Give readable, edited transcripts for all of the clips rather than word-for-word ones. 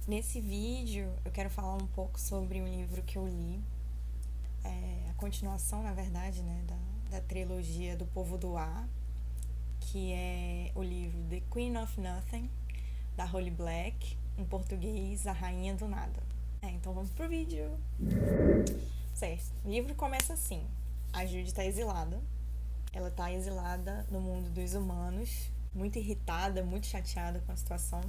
Nesse vídeo eu quero falar um pouco sobre um livro que eu li, a continuação, na verdade, né, da trilogia do Povo do Ar, que é o livro The Queen of Nothing, da Holly Black, em português, A Rainha do Nada. Então vamos pro vídeo. Certo, o livro começa assim: a Judy tá exilada. Ela tá exilada no mundo dos humanos, muito irritada, muito chateada com a situação.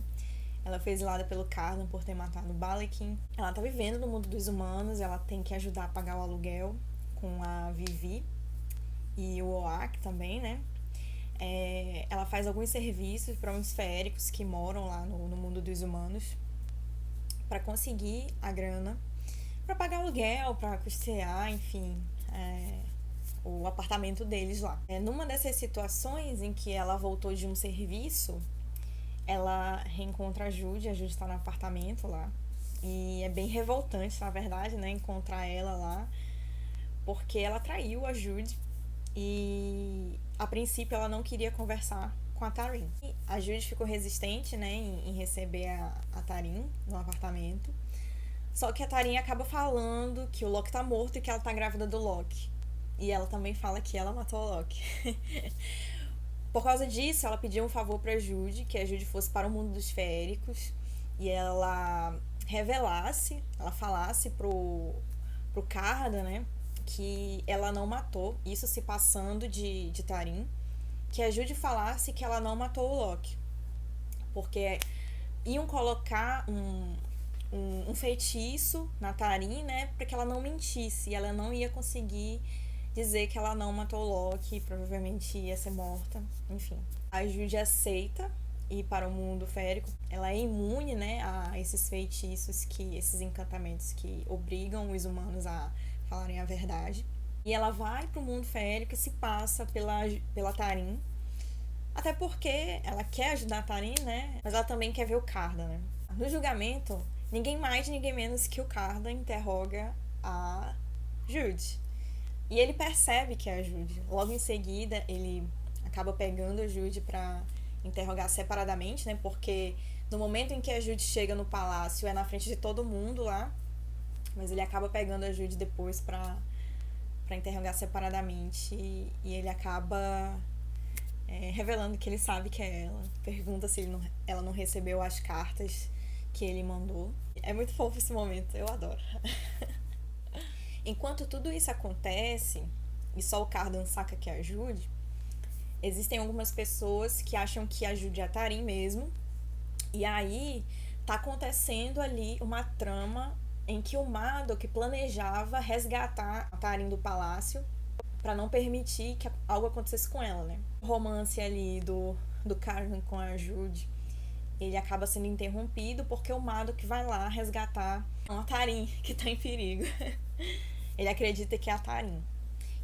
Ela foi exilada pelo Cardan por ter matado o Balekin. Ela tá vivendo no mundo dos humanos, ela tem que ajudar a pagar o aluguel com a Vivi e o Oak também, né? Ela faz alguns serviços para uns féricos que moram lá no mundo dos humanos para conseguir a grana, para pagar o aluguel, para custear, enfim, o apartamento deles lá. Numa dessas situações em que ela voltou de um serviço, ela reencontra a Judy tá no apartamento lá. E é bem revoltante, na verdade, né, encontrar ela lá, porque ela traiu a Judy e a princípio ela não queria conversar com a Tarim. A Judy ficou resistente, né, em receber a Tarim no apartamento. Só que a Tarim acaba falando que o Loki tá morto e que ela tá grávida do Loki. E ela também fala que ela matou o Loki. Por causa disso, ela pediu um favor pra Judy, que a Judy fosse para o mundo dos féricos e ela revelasse, ela falasse pro Cardan, né, que ela não matou, isso se passando de Tarim, que a Judy falasse que ela não matou o Loki, porque iam colocar um feitiço na Tarim, né, para que ela não mentisse, e ela não ia conseguir dizer que ela não matou o Loki, provavelmente ia ser morta, enfim. A Judy aceita ir para o mundo férico. Ela é imune, né, a esses feitiços, esses encantamentos que obrigam os humanos a falarem a verdade. E ela vai para o mundo férico e se passa pela Tarim. Até porque ela quer ajudar a Tarim, né, mas ela também quer ver o Cardan, né. No julgamento, ninguém mais, ninguém menos que o Cardan interroga a Judy. E ele percebe que é a Judy. Logo em seguida, ele acaba pegando a Judy pra interrogar separadamente, né? Porque no momento em que a Judy chega no palácio, é na frente de todo mundo lá. Mas ele acaba pegando a Judy depois pra interrogar separadamente. E ele acaba revelando que ele sabe que é ela. Pergunta se ela não recebeu as cartas que ele mandou. É muito fofo esse momento, eu adoro. Enquanto tudo isso acontece, e só o Cardan saca que é a Judy, existem algumas pessoas que acham que a Judy é a Tarim mesmo, e aí tá acontecendo ali uma trama em que o Madok planejava resgatar a Tarim do palácio para não permitir que algo acontecesse com ela, né? O romance ali do Cardan com a Judy, ele acaba sendo interrompido porque o Madok vai lá resgatar a Tarim, que tá em perigo. Ele acredita que é a Tarim.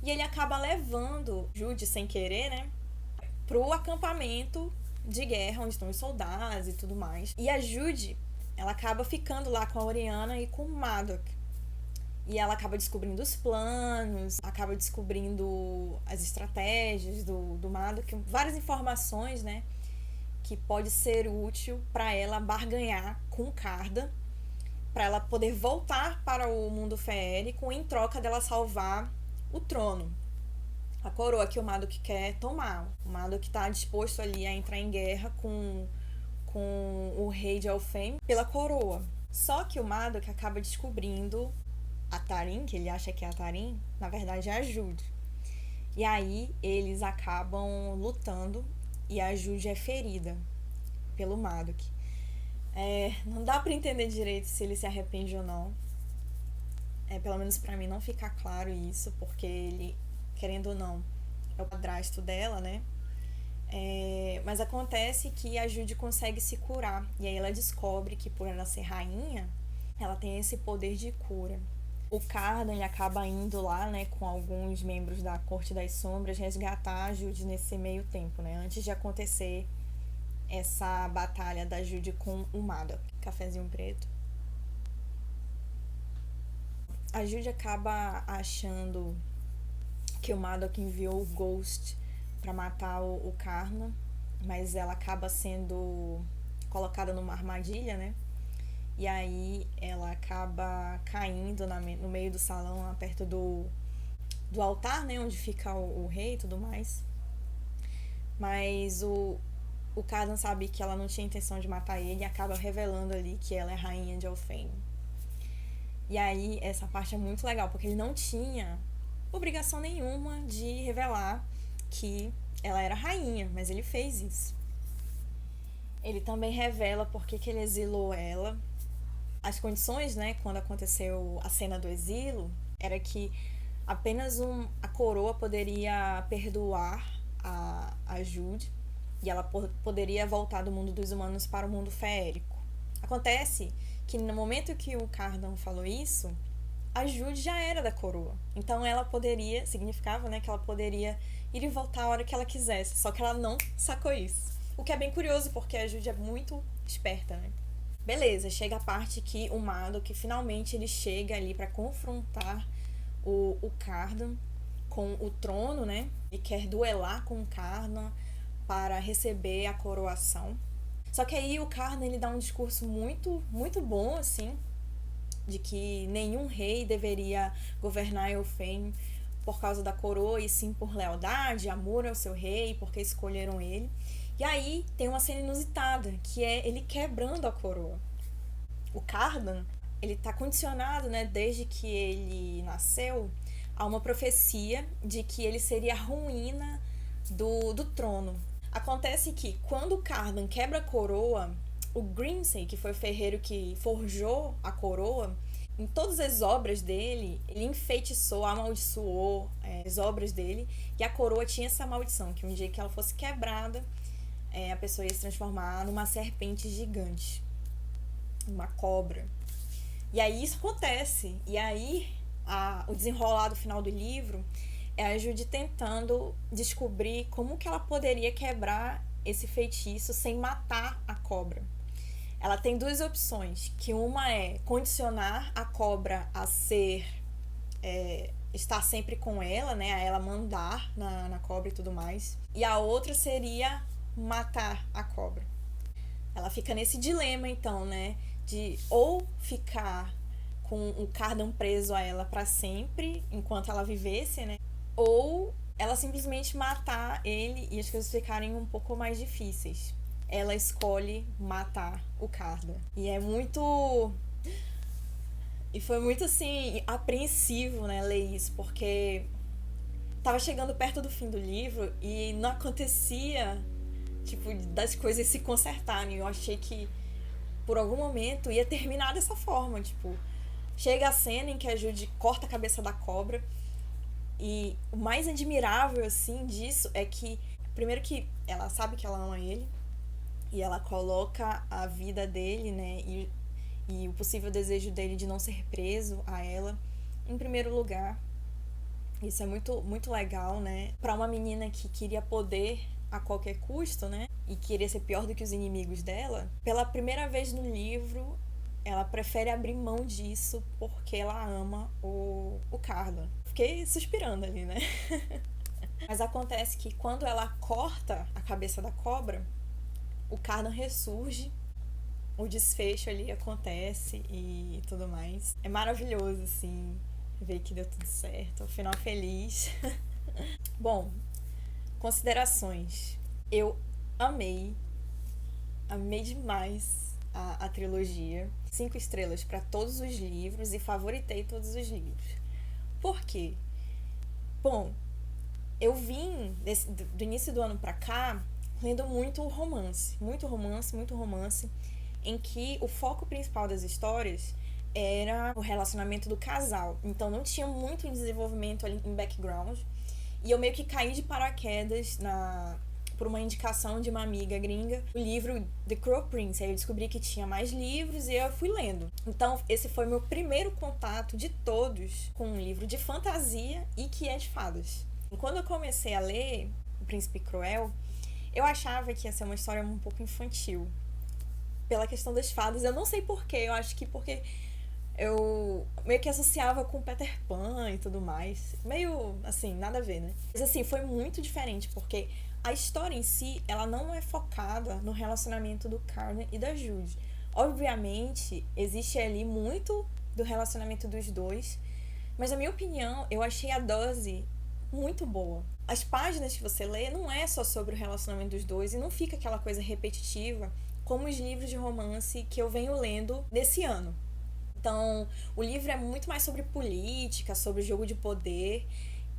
E ele acaba levando Judy sem querer, né, pro acampamento de guerra, onde estão os soldados e tudo mais. E a Judy, ela acaba ficando lá com a Oriana e com o Madok. E ela acaba descobrindo os planos, acaba descobrindo as estratégias do Madok, várias informações, né, que pode ser útil para ela barganhar com o Cardan, para ela poder voltar para o mundo feérico em troca dela salvar o trono, a coroa que o Madok quer tomar. O Madok está disposto ali a entrar em guerra com o rei de Elfame pela coroa. Só que o Madok acaba descobrindo a Tarim, que ele acha que é a Tarim, na verdade é a Judy. E aí eles acabam lutando e a Judy é ferida pelo Madok. Não dá pra entender direito se ele se arrepende ou não. Pelo menos pra mim não fica claro isso, porque ele, querendo ou não, é o padrasto dela, né? Mas acontece que a Judy consegue se curar. E aí ela descobre que por ela ser rainha, ela tem esse poder de cura. O Cardan ele acaba indo lá, né, com alguns membros da Corte das Sombras resgatar a Judy nesse meio tempo, né? Antes de acontecer essa batalha da Judy com o Madok. Cafezinho preto. A Judy acaba achando que o Madok enviou o Ghost para matar o Cardan, mas ela acaba sendo colocada numa armadilha, né? E aí ela acaba caindo no meio do salão, lá perto do altar, né? Onde fica o rei e tudo mais. Mas o Cardan sabe que ela não tinha intenção de matar ele e acaba revelando ali que ela é rainha de Elfane. E aí essa parte é muito legal, porque ele não tinha obrigação nenhuma de revelar que ela era rainha, mas ele fez isso. Ele também revela por que ele exilou ela. As condições, né, quando aconteceu a cena do exílio, era que apenas a coroa poderia perdoar a Jude e ela poderia voltar do mundo dos humanos para o mundo feérico. Acontece que no momento que o Cardan falou isso, a Jude já era da coroa. Então ela poderia, significava, né, que ela poderia ir e voltar a hora que ela quisesse. Só que ela não sacou isso. O que é bem curioso, porque a Jude é muito esperta, né? Beleza, chega a parte que o Madoc finalmente ele chega ali para confrontar o Cardan com o trono, né? E quer duelar com o Cardan para receber a coroação. Só que aí o Cardan ele dá um discurso muito bom, assim, de que nenhum rei deveria governar Elfame por causa da coroa, e sim por lealdade, amor ao seu rei, porque escolheram ele. E aí tem uma cena inusitada, que é ele quebrando a coroa. O Cardan, ele tá condicionado, né, desde que ele nasceu, a uma profecia de que ele seria a ruína do trono. Acontece que quando o Cardan quebra a coroa, o Grimsay, que foi o ferreiro que forjou a coroa, em todas as obras dele, ele enfeitiçou, amaldiçoou as obras dele, e a coroa tinha essa maldição, que um dia que ela fosse quebrada, a pessoa ia se transformar numa serpente gigante, uma cobra. E aí isso acontece, e aí o desenrolar do final do livro é a Jude tentando descobrir como que ela poderia quebrar esse feitiço sem matar a cobra. Ela tem duas opções, que uma é condicionar a cobra a estar sempre com ela, né, a ela mandar na cobra e tudo mais. E a outra seria matar a cobra. Ela fica nesse dilema, então, né, de ou ficar com o Cardan preso a ela para sempre, enquanto ela vivesse, né, ou ela simplesmente matar ele e as coisas ficarem um pouco mais difíceis. Ela escolhe matar o Cardan. E é muito... E foi muito, assim, apreensivo, né, ler isso, porque tava chegando perto do fim do livro e não acontecia, tipo, das coisas se consertarem. Eu achei que, por algum momento, ia terminar dessa forma, tipo... Chega a cena em que a Jude corta a cabeça da cobra. E o mais admirável, assim, disso é que, primeiro que ela sabe que ela ama ele, e ela coloca a vida dele, né, e o possível desejo dele de não ser preso a ela em primeiro lugar. Isso é muito legal, né, pra uma menina que queria poder a qualquer custo, né, e queria ser pior do que os inimigos dela. Pela primeira vez no livro, ela prefere abrir mão disso porque ela ama o Cardan. Fiquei suspirando ali, né? Mas acontece que quando ela corta a cabeça da cobra, o Cardan ressurge, o desfecho ali acontece e tudo mais. É maravilhoso, assim, ver que deu tudo certo, o final feliz. Bom, considerações. Eu amei demais a trilogia. 5 estrelas para todos os livros e favoritei todos os livros. Por quê? Bom, eu vim do início do ano pra cá lendo muito romance, em que o foco principal das histórias era o relacionamento do casal. Então não tinha muito desenvolvimento ali em background. E eu meio que caí de paraquedas por uma indicação de uma amiga gringa, o livro The Cruel Prince. Aí eu descobri que tinha mais livros e eu fui lendo. Então esse foi meu primeiro contato de todos com um livro de fantasia e que é de fadas. Quando eu comecei a ler O Príncipe Cruel, eu achava que ia ser uma história um pouco infantil. Pela questão das fadas, eu não sei porquê, eu acho que porque eu meio que associava com Peter Pan e tudo mais. Meio, assim, nada a ver, né? Mas, assim, foi muito diferente, porque a história em si, ela não é focada no relacionamento do Cardan e da Jude. Obviamente, existe ali muito do relacionamento dos dois, mas na minha opinião, eu achei a dose muito boa. As páginas que você lê não é só sobre o relacionamento dos dois e não fica aquela coisa repetitiva como os livros de romance que eu venho lendo nesse ano. Então, o livro é muito mais sobre política, sobre jogo de poder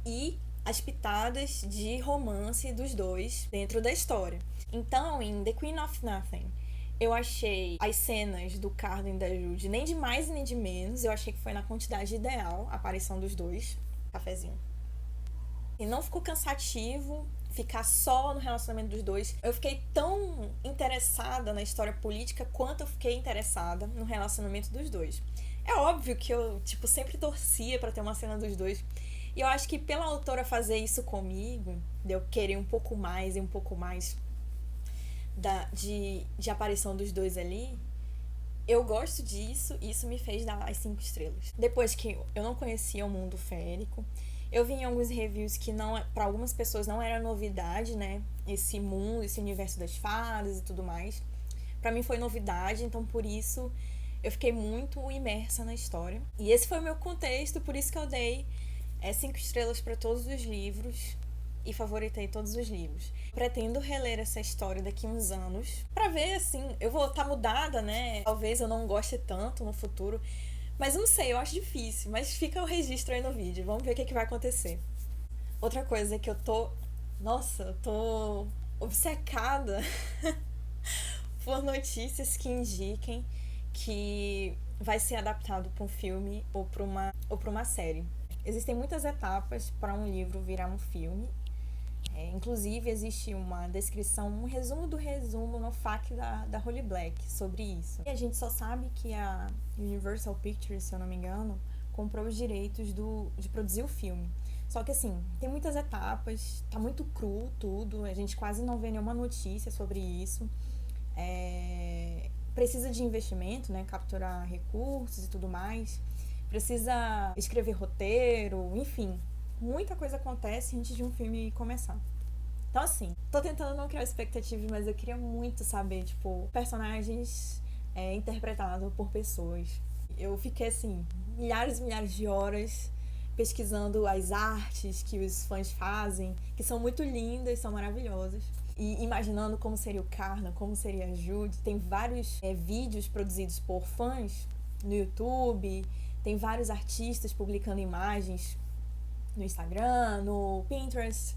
e as pitadas de romance dos dois dentro da história. Então, em The Queen of Nothing, eu achei as cenas do Carden e da Jude nem de mais nem de menos. Eu achei que foi na quantidade ideal a aparição dos dois. Cafezinho. E não ficou cansativo ficar só no relacionamento dos dois. Eu fiquei tão interessada na história política quanto eu fiquei interessada no relacionamento dos dois. É óbvio que eu, sempre torcia pra ter uma cena dos dois. E eu acho que pela autora fazer isso comigo, de eu querer um pouco mais e um pouco mais de aparição dos dois ali, eu gosto disso e isso me fez dar as 5 estrelas. Depois que eu não conhecia o mundo férico, eu vi em alguns reviews que para algumas pessoas não era novidade, né? Esse mundo, esse universo das fadas e tudo mais. Pra mim foi novidade, então por isso eu fiquei muito imersa na história. E esse foi o meu contexto, por isso que eu dei 5 estrelas para todos os livros e favoritei todos os livros. Pretendo reler essa história daqui a uns anos pra ver, assim, eu vou estar mudada, né? Talvez eu não goste tanto no futuro, mas não sei, eu acho difícil. Mas fica o registro aí no vídeo, vamos ver o que vai acontecer. Outra coisa que eu tô... Nossa, eu tô obcecada por notícias que indiquem que vai ser adaptado para um filme ou para uma série. Existem muitas etapas para um livro virar um filme. Inclusive, existe uma descrição, um resumo do resumo no FAQ da Holly Black sobre isso. E a gente só sabe que a Universal Pictures, se eu não me engano, comprou os direitos de produzir o filme. Só que, assim, tem muitas etapas, tá muito cru tudo, a gente quase não vê nenhuma notícia sobre isso. Precisa de investimento, né? Capturar recursos e tudo mais. Precisa escrever roteiro, enfim. Muita coisa acontece antes de um filme começar. Então, assim, tô tentando não criar expectativas, mas eu queria muito saber, personagens interpretados por pessoas. Eu fiquei, assim, milhares e milhares de horas pesquisando as artes que os fãs fazem, que são muito lindas, são maravilhosas. E imaginando como seria o Carna, como seria a Jude. Tem vários vídeos produzidos por fãs no YouTube, tem vários artistas publicando imagens no Instagram, no Pinterest.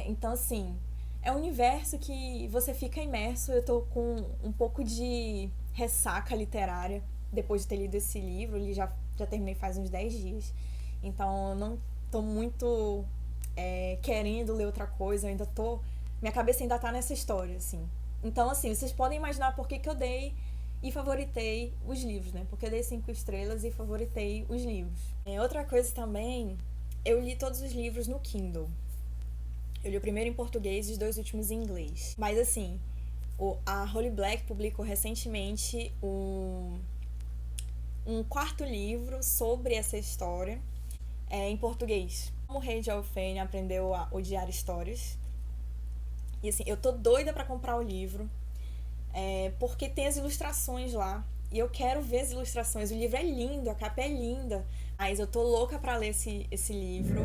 Então, assim, é um universo que você fica imerso. Eu tô com um pouco de ressaca literária depois de ter lido esse livro. Ele já terminei faz uns 10 dias. Então, eu não tô muito querendo ler outra coisa. Eu ainda tô... Minha cabeça ainda tá nessa história, assim. Então, assim, vocês podem imaginar por que eu dei e favoritei os livros, né? Porque eu dei 5 estrelas e favoritei os livros. Outra coisa também, eu li todos os livros no Kindle. Eu li o primeiro em português e os 2 últimos em inglês. Mas, assim, a Holly Black publicou recentemente um 4º livro sobre essa história em português. Como o rei de Alfene aprendeu a odiar histórias. E, assim, eu tô doida pra comprar o livro, porque tem as ilustrações lá. E eu quero ver as ilustrações. O livro é lindo, a capa é linda. Mas eu tô louca pra ler esse livro.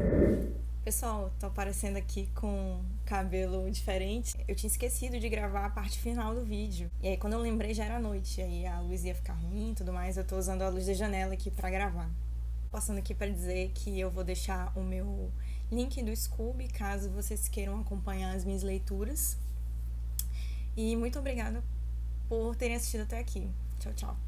Pessoal, tô aparecendo aqui com cabelo diferente. Eu tinha esquecido de gravar a parte final do vídeo. E aí, quando eu lembrei, já era noite. E aí a luz ia ficar ruim e tudo mais. Eu tô usando a luz da janela aqui pra gravar. Passando aqui pra dizer que eu vou deixar o meu link do Scooby, caso vocês queiram acompanhar as minhas leituras. E muito obrigada por terem assistido até aqui. Tchau, tchau.